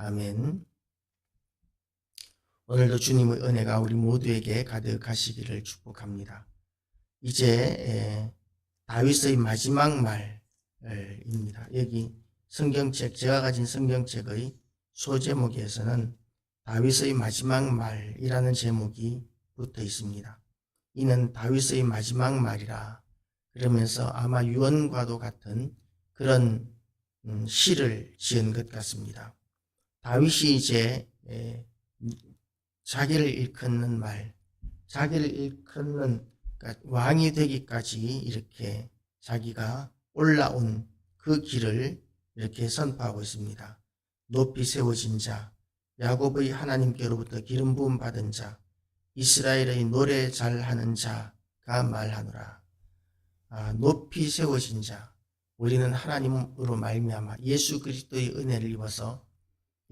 아멘. 오늘도 주님의 은혜가 우리 모두에게 가득하시기를 축복합니다. 이제 다윗의 마지막 말입니다. 여기 성경책, 제가 가진 성경책의 소제목에서는 다윗의 마지막 말이라는 제목이 붙어 있습니다. 이는 다윗의 마지막 말이라 그러면서 아마 유언과도 같은 그런 시를 지은 것 같습니다. 다윗이 이제 자기를 일컫는 말, 자기를 일컫는 왕이 되기까지 이렇게 자기가 올라온 그 길을 이렇게 선포하고 있습니다. 높이 세워진 자, 야곱의 하나님께로부터 기름 부음 받은 자, 이스라엘의 노래 잘하는 자가 말하노라. 높이 세워진 자, 우리는 하나님으로 말미암아 예수 그리스도의 은혜를 입어서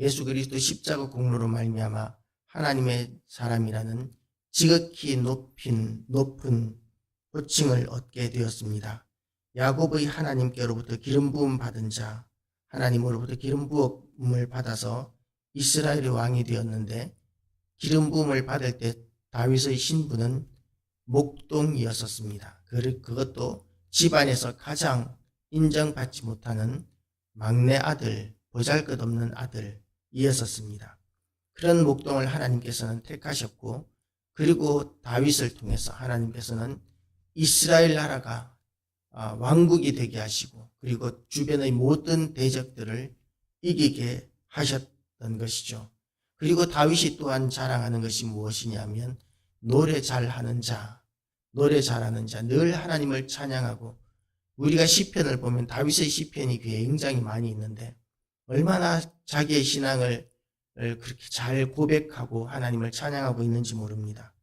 예수 그리스도 십자가 공로로 말미암아 하나님의 사람이라는 지극히 높은 호칭을 얻게 되었습니다. 야곱의 하나님께로부터 기름 부음 받은 자, 하나님으로부터 기름 부음을 받아서 이스라엘의 왕이 되었는데 기름 부음을 받을 때 다윗의 신분은 목동이었었습니다. 그것도 집안에서 가장 인정받지 못하는 막내 아들, 보잘것없는 아들이었었습니다. 그런 목동을 하나님께서는 택하셨고, 그리고 다윗을 통해서 하나님께서는 이스라엘 나라가 왕국이 되게 하시고, 그리고 주변의 모든 대적들을 이기게 하셨던 것이죠. 그리고 다윗이 또한 자랑하는 것이 무엇이냐면 노래 잘하는 자, 늘 하나님을 찬양하고, 우리가 시편을 보면 다윗의 시편이 굉장히 많이 있는데 얼마나 자기의 신앙을 그렇게 잘 고백하고 하나님을 찬양하고 있는지 모릅니다.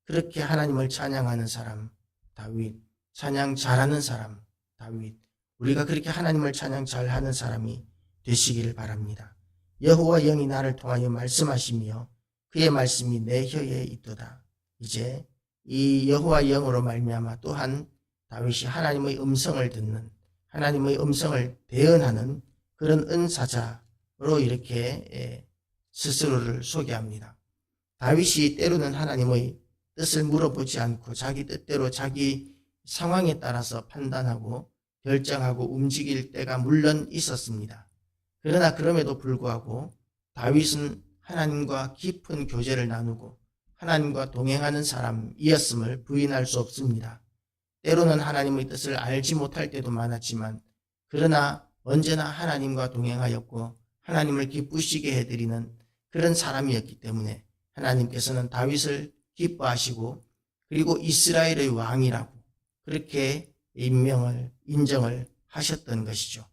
그렇게 하나님을 찬양하는 사람 다윗, 찬양 잘하는 사람 다윗, 우리가 그렇게 하나님을 찬양 잘하는 사람이 되시기를 바랍니다. 여호와 영이 나를 통하여 말씀하시며 그의 말씀이 내 혀에 있도다. 이제 이 여호와 영으로 말미암아 또한 다윗이 하나님의 음성을 듣는, 하나님의 음성을 대언하는 그런 은사자로 이렇게 스스로를 소개합니다. 다윗이 때로는 하나님의 뜻을 물어보지 않고 자기 뜻대로 자기 상황에 따라서 판단하고 결정하고 움직일 때가 물론 있었습니다. 그러나 그럼에도 불구하고 다윗은 하나님과 깊은 교제를 나누고 하나님과 동행하는 사람이었음을 부인할 수 없습니다. 때로는 하나님의 뜻을 알지 못할 때도 많았지만 그러나 언제나 하나님과 동행하였고 하나님을 기쁘시게 해드리는 그런 사람이었기 때문에 하나님께서는 다윗을 기뻐하시고 그리고 이스라엘의 왕이라고 그렇게 인정을 하셨던 것이죠.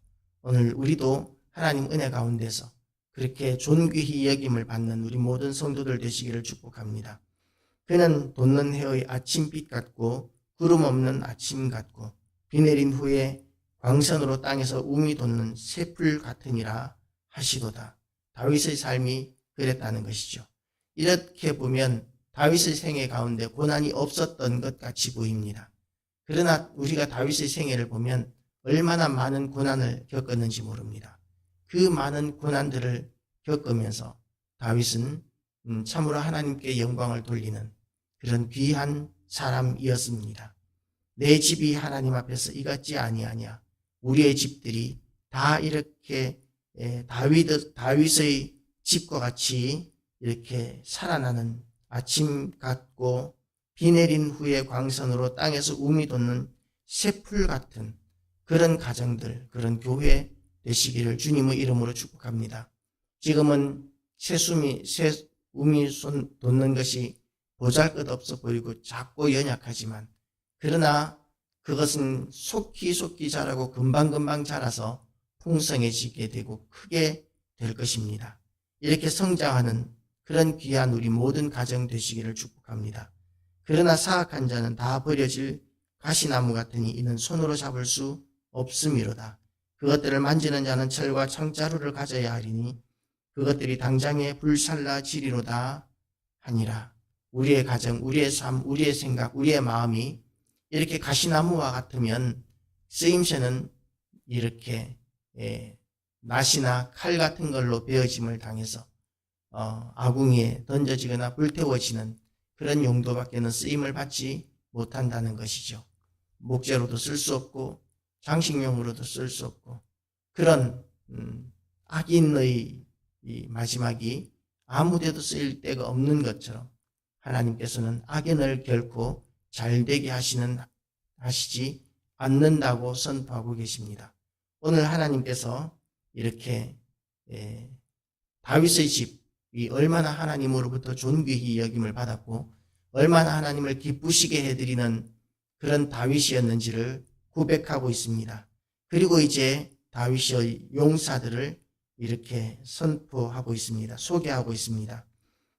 오늘 우리도 하나님 은혜 가운데서 그렇게 존귀히 여김을 받는 우리 모든 성도들 되시기를 축복합니다. 그는 돋는 해의 아침빛 같고 구름 없는 아침 같고 비 내린 후에 광선으로 땅에서 움이 돋는 새풀 같으니라 하시도다. 다윗의 삶이 그랬다는 것이죠. 이렇게 보면 다윗의 생애 가운데 고난이 없었던 것 같이 보입니다. 그러나 우리가 다윗의 생애를 보면 얼마나 많은 고난을 겪었는지 모릅니다. 그 많은 고난들을 겪으면서 다윗은 참으로 하나님께 영광을 돌리는 그런 귀한 사람이었습니다. 내 집이 하나님 앞에서 이같지 아니하냐. 우리의 집들이 다 이렇게 다윗의 집과 같이 이렇게 살아나는 아침 같고 비 내린 후에 광선으로 땅에서 움이 돋는 새풀 같은 그런 가정들, 그런 교회 되시기를 주님의 이름으로 축복합니다. 지금은 새 움이 돋는 것이 보잘것없어 보이고 작고 연약하지만 그러나 그것은 속히 자라고 금방금방 자라서 풍성해지게 되고 크게 될 것입니다. 이렇게 성장하는 그런 귀한 우리 모든 가정 되시기를 축복합니다. 그러나 사악한 자는 다 버려질 가시나무 같으니 이는 손으로 잡을 수 없음이로다. 그것들을 만지는 자는 철과 창자루를 가져야 하리니 그것들이 당장에 불살라지리로다 하니라. 우리의 가정, 우리의 삶, 우리의 생각, 우리의 마음이 이렇게 가시나무와 같으면 쓰임새는 이렇게 낫이나 칼 같은 걸로 베어짐을 당해서 아궁이에 던져지거나 불태워지는 그런 용도밖에는 쓰임을 받지 못한다는 것이죠. 목재로도 쓸 수 없고 장식용으로도 쓸 수 없고 그런 악인의 이 마지막이 아무데도 쓰일 데가 없는 것처럼 하나님께서는 악인을 결코 잘되게 하시지 않는다고 선포하고 계십니다. 오늘 하나님께서 이렇게 다윗의 집이 얼마나 하나님으로부터 존귀히 여김을 받았고 얼마나 하나님을 기쁘시게 해드리는 그런 다윗이었는지를 고백하고 있습니다. 그리고 이제 다윗의 용사들을 이렇게 선포하고 있습니다. 소개하고 있습니다.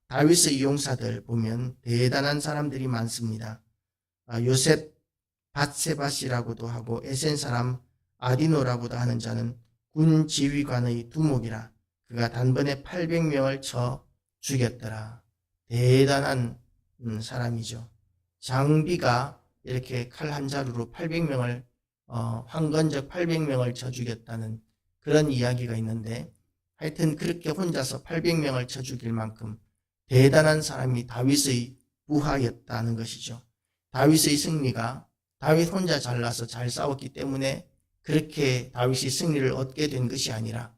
다윗의 용사들 보면 대단한 사람들이 많습니다. 요셉 밧세밧이라고도 하고 에센 사람 아디노라고도 하는 자는 군 지휘관의 두목이라 그가 단번에 800명을 쳐 죽였더라. 대단한 사람이죠. 장비가 이렇게 칼 한 자루로 800명을 황건적 800명을 쳐 죽였다는 그런 이야기가 있는데 하여튼 그렇게 혼자서 800명을 쳐 죽일 만큼 대단한 사람이 다윗의 부하였다는 것이죠. 다윗의 승리가 다윗 혼자 잘나서 잘 싸웠기 때문에 그렇게 다윗이 승리를 얻게 된 것이 아니라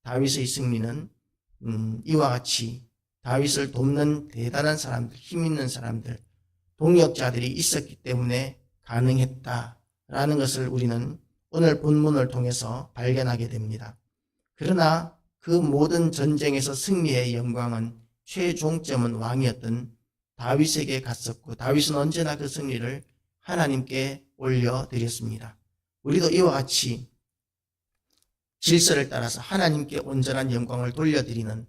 다윗의 승리는 이와 같이 다윗을 돕는 대단한 사람들, 힘 있는 사람들, 동역자들이 있었기 때문에 가능했다라는 것을 우리는 오늘 본문을 통해서 발견하게 됩니다. 그러나 그 모든 전쟁에서 승리의 영광은 최종점은 왕이었던 다윗에게 갔었고 다윗은 언제나 그 승리를 하나님께 올려드렸습니다. 우리도 이와 같이 질서를 따라서 하나님께 온전한 영광을 돌려드리는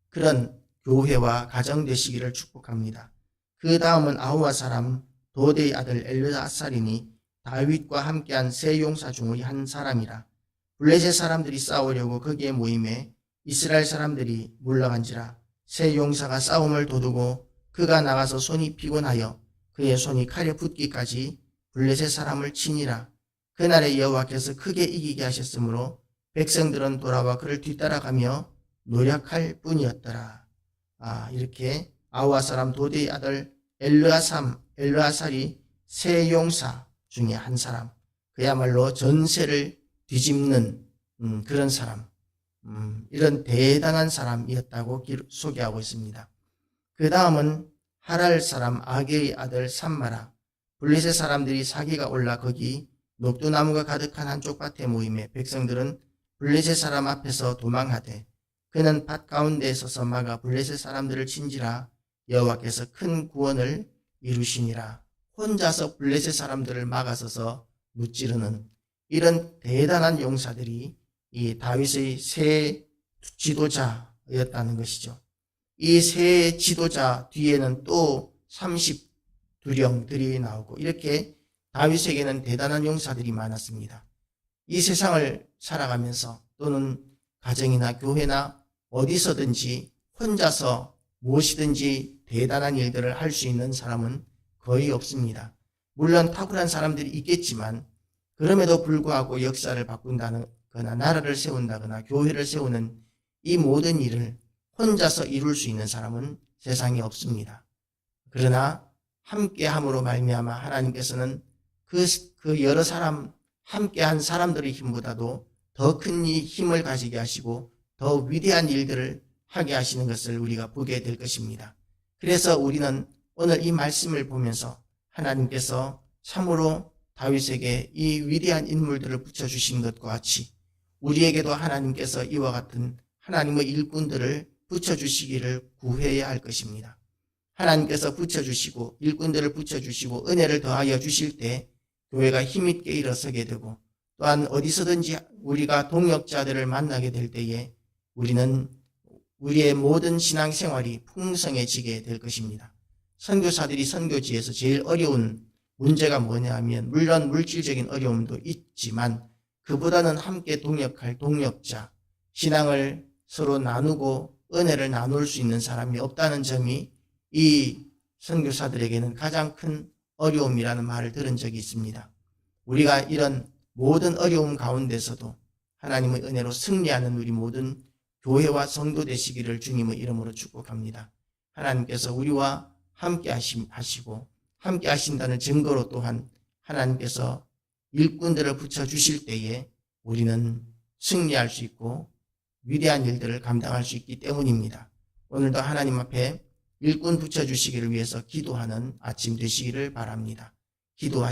그런 교회와 가정 되시기를 축복합니다. 그 다음은 아우와 사람 도대의 아들 엘르아살이니 다윗과 함께한 세 용사 중의 한 사람이라. 블레셋 사람들이 싸우려고 거기에 모임에 이스라엘 사람들이 물러간지라. 세 용사가 싸움을 도두고 그가 나가서 손이 피곤하여 그의 손이 칼에 붙기까지 블레셋 사람을 치니라. 그날에 여호와께서 크게 이기게 하셨으므로 백성들은 돌아와 그를 뒤따라가며 노력할 뿐이었더라. 이렇게 아우와 사람 도대의 아들 엘르아살이 세 용사 중에 한 사람, 그야말로 전세를 뒤집는 그런 사람, 이런 대단한 사람이었다고 소개하고 있습니다. 그 다음은 하랄 사람 아게의 아들 삼마라. 블레셋 사람들이 사기가 올라 거기 녹두나무가 가득한 한쪽 밭에 모임에 백성들은 블레셋 사람 앞에서 도망하되 그는 밭 가운데에 서서 막아 블레셋 사람들을 친지라. 여호와께서 큰 구원을 이루시니라. 혼자서 블레셋 사람들을 막아서서 무찌르는 이런 대단한 용사들이 이 다윗의 세 지도자였다는 것이죠. 이 세 지도자 뒤에는 또 32령들이 나오고 이렇게 다윗에게는 대단한 용사들이 많았습니다. 이 세상을 살아가면서 또는 가정이나 교회나 어디서든지 혼자서 무엇이든지 대단한 일들을 할 수 있는 사람은 거의 없습니다. 물론 탁월한 사람들이 있겠지만 그럼에도 불구하고 역사를 바꾼다거나 나라를 세운다거나 교회를 세우는 이 모든 일을 혼자서 이룰 수 있는 사람은 세상에 없습니다. 그러나 함께함으로 말미암아 하나님께서는 그 여러 사람 함께한 사람들의 힘보다도 더 큰 힘을 가지게 하시고 더 위대한 일들을 하게 하시는 것을 우리가 보게 될 것입니다. 그래서 우리는 오늘 이 말씀을 보면서 하나님께서 참으로 다윗에게 이 위대한 인물들을 붙여주신 것과 같이 우리에게도 하나님께서 이와 같은 하나님의 일꾼들을 붙여주시기를 구해야 할 것입니다. 하나님께서 붙여주시고 일꾼들을 붙여주시고 은혜를 더하여 주실 때 교회가 힘있게 일어서게 되고 또한 어디서든지 우리가 동역자들을 만나게 될 때에 우리는 우리의 모든 신앙생활이 풍성해지게 될 것입니다. 선교사들이 선교지에서 제일 어려운 문제가 뭐냐 하면 물론 물질적인 어려움도 있지만 그보다는 함께 동역할 동역자, 신앙을 서로 나누고 은혜를 나눌 수 있는 사람이 없다는 점이 이 선교사들에게는 가장 큰 어려움이라는 말을 들은 적이 있습니다. 우리가 이런 모든 어려움 가운데서도 하나님의 은혜로 승리하는 우리 모든 교회와 성도 되시기를 주님의 이름으로 축복합니다. 하나님께서 우리와 함께 하시고 함께 하신다는 증거로 또한 하나님께서 일꾼들을 붙여주실 때에 우리는 승리할 수 있고 위대한 일들을 감당할 수 있기 때문입니다. 오늘도 하나님 앞에 일꾼 붙여주시기를 위해서 기도하는 아침 되시기를 바랍니다. 기도하